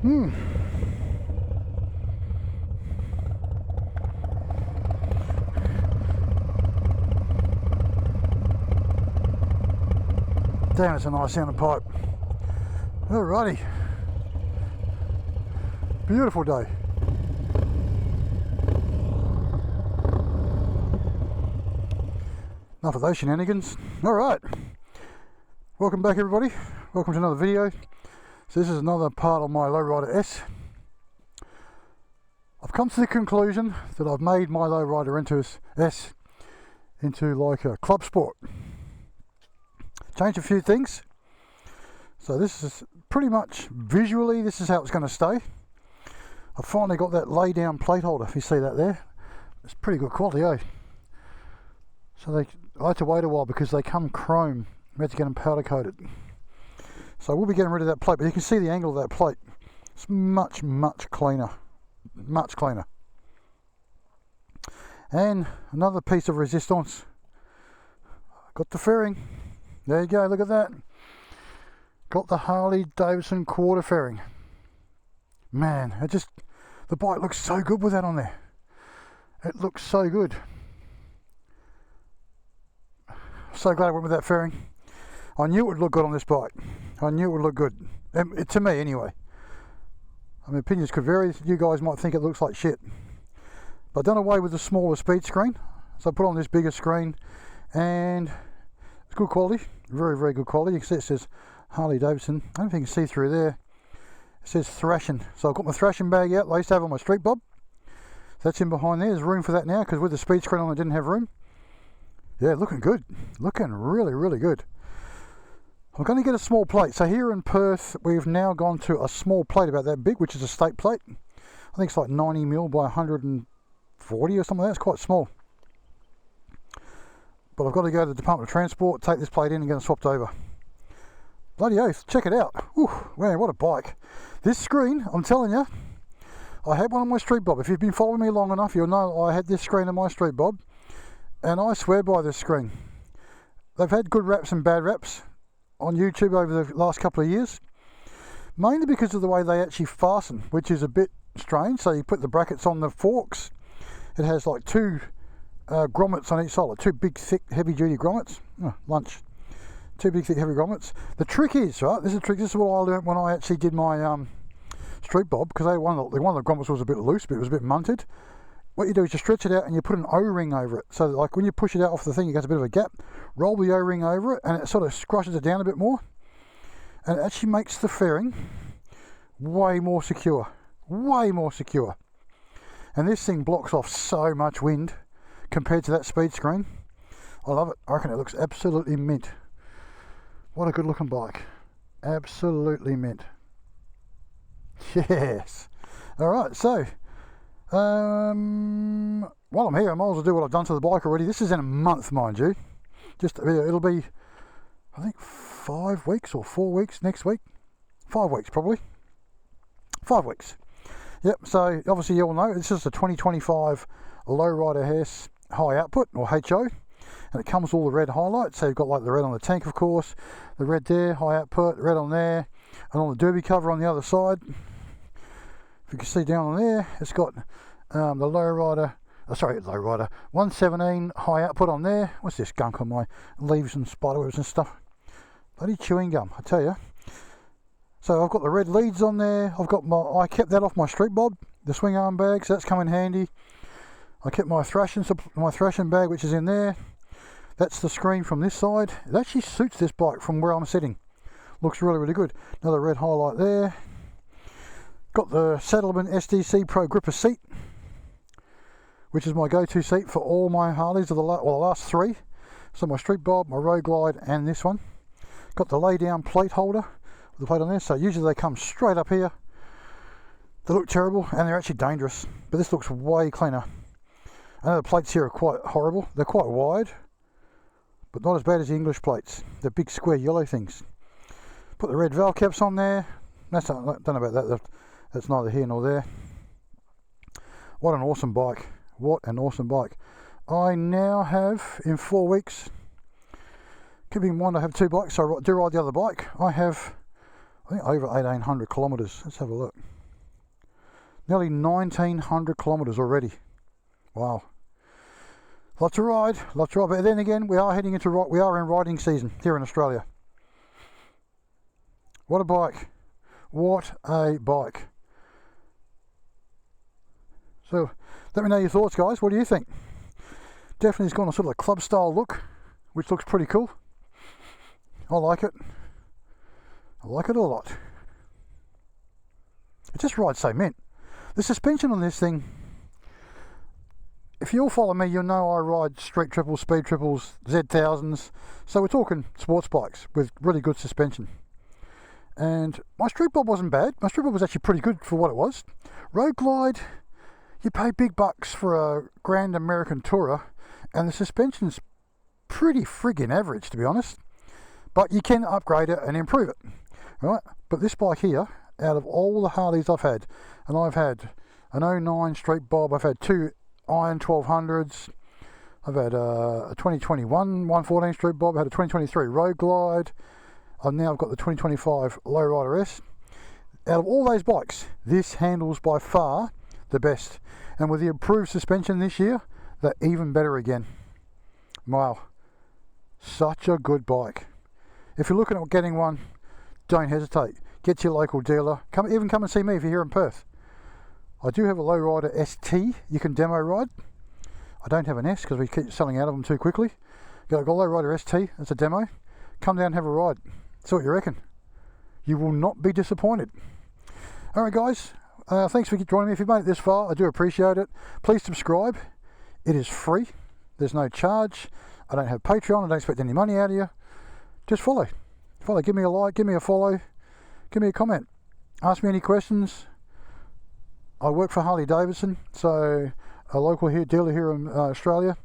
Damn, it's a nice sounding pipe. Alrighty. Beautiful day. Enough of those shenanigans. Alright. Welcome back, everybody. Welcome to another video. So this is another part of my Lowrider S. I've come to the conclusion that I've made my Lowrider S into like a club sport. Changed a few things. So this is pretty much visually, this is how it's going to stay. I've finally got that lay down plate holder, if you see that there. It's pretty good quality, eh? So I had to wait a while because they come chrome. We had to get them powder coated. So we'll be getting rid of that plate, but you can see the angle of that plate. It's much, much cleaner. Much cleaner. And another piece of resistance. Got the fairing. There you go, look at that. Got the Harley Davidson quarter fairing. Man, the bike looks so good with that on there. It looks so good. So glad I went with that fairing. I knew it would look good on this bike. I knew it would look good. To me, anyway. I mean, opinions could vary. You guys might think it looks like shit. But I've done away with the smaller speed screen. So I put on this bigger screen. And it's good quality. Very, very good quality. You can see it says Harley Davidson. I don't think you can see through there. It says thrashing. So I've got my thrashing bag out. I used to have on my street bob. So that's in behind there. There's room for that now because with the speed screen on, I didn't have room. Yeah, looking good. Looking really, really good. I'm going to get a small plate. So here in Perth, we've now gone to a small plate about that big, which is a state plate. I think it's like 90mm by 140 or something like that. It's quite small. But I've got to go to the Department of Transport, take this plate in and get it swapped over. Bloody oath, check it out. Whew, man, what a bike. This screen, I'm telling you, I had one on my street bob. If you've been following me long enough, you'll know I had this screen on my street bob. And I swear by this screen. They've had good raps and bad raps on YouTube over the last couple of years. Mainly because of the way they actually fasten, which is a bit strange. So you put the brackets on the forks. It has like two grommets on each side, like two big, thick, heavy-duty grommets. Lunch. Two big, thick, heavy grommets. The trick is, right, this is what I learned when I actually did my street bob, because one of the grommets was a bit loose, but it was a bit munted. What you do is you stretch it out and you put an O-ring over it. So like when you push it out off the thing, it gets a bit of a gap. Roll the O-ring over it and it sort of scrushes it down a bit more. And it actually makes the fairing way more secure. Way more secure. And this thing blocks off so much wind compared to that speed screen. I love it. I reckon it looks absolutely mint. What a good looking bike. Absolutely mint. Yes. Alright, so while I'm here, I might as well do what I've done to the bike already. This is in a month, mind you. It'll be, I think, 5 weeks or 4 weeks next week. 5 weeks, probably. 5 weeks. Yep, so obviously you all know, this is a 2025 Lowrider S high output, or HO. And it comes with all the red highlights. So you've got like the red on the tank, of course. The red there, high output, red on there. And on the derby cover on the other side. If you can see down on there, it's got the Lowrider 117 high output on there. What's this gunk on my leaves and spiderwebs and stuff? Bloody chewing gum, I tell you. So I've got the red leads on there. I kept that off my street bob, the swing arm bag, so that's come in handy. I kept my thrashing bag, which is in there. That's the screen from this side. It actually suits this bike from where I'm sitting. Looks really, really good. Another red highlight there. Got the Saddlemen SDC Pro Gripper seat, which is my go-to seat for all my Harleys of the last 3. So my Street Bob, my Road Glide, and this one. Got the lay-down plate holder with the plate on there. So usually they come straight up here. They look terrible, and they're actually dangerous. But this looks way cleaner. I know the plates here are quite horrible. They're quite wide, but not as bad as the English plates. The big square yellow things. Put the red valve caps on there. I don't know about that. That's neither here nor there. What an awesome bike. What an awesome bike. I now have, in 4 weeks, keeping in mind I have 2 bikes, so I do ride the other bike. I have, I think, over 1,800 kilometres. Let's have a look. Nearly 1900 kilometres already. Wow. Lots of ride, but then again, we are in riding season here in Australia. What a bike. What a bike. So, let me know your thoughts, guys. What do you think? Definitely it's got a sort of a club style look, which looks pretty cool. I like it. I like it a lot. It just rides so mint. The suspension on this thing, if you all follow me, you'll know I ride street triples, speed triples, Z1000s. So we're talking sports bikes with really good suspension. And my Street Bob wasn't bad. My Street Bob was actually pretty good for what it was. Road Glide, you pay big bucks for a Grand American Tourer, and the suspension's pretty friggin' average, to be honest. But you can upgrade it and improve it. Right? But this bike here, out of all the Harleys I've had, and I've had an 09 Street Bob, I've had two Iron 1200s, I've had a 2021 114 Street Bob, I've had a 2023 Road Glide, and now I've got the 2025 Lowrider S. Out of all those bikes, this handles by far the best. And with the improved suspension this year, they're even better again. Wow. Such a good bike. If you're looking at getting one, don't hesitate. Get to your local dealer. Come and see me if you're here in Perth. I do have a Lowrider ST you can demo ride. I don't have an S because we keep selling out of them too quickly. Got a Lowrider ST, that's a demo. Come down and have a ride. See what you reckon. You will not be disappointed. Alright guys, thanks for joining me. If you've made it this far, I do appreciate it. Please subscribe. It is free. There's no charge. I don't have Patreon. I don't expect any money out of you. Just follow. Give me a like, give me a follow, give me a comment. Ask me any questions. I work for Harley Davidson, so a local dealer here in Australia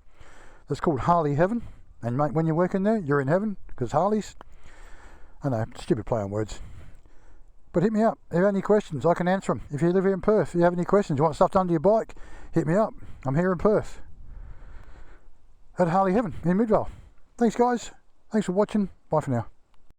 that's called Harley Heaven. And mate, when you're working there, you're in heaven, because Harleys. I know, stupid play on words. But hit me up. If you have any questions, I can answer them. If you live here in Perth, if you have any questions, you want stuff done to your bike, hit me up. I'm here in Perth at Harley Heaven in Midvale. Thanks guys. Thanks for watching. Bye for now.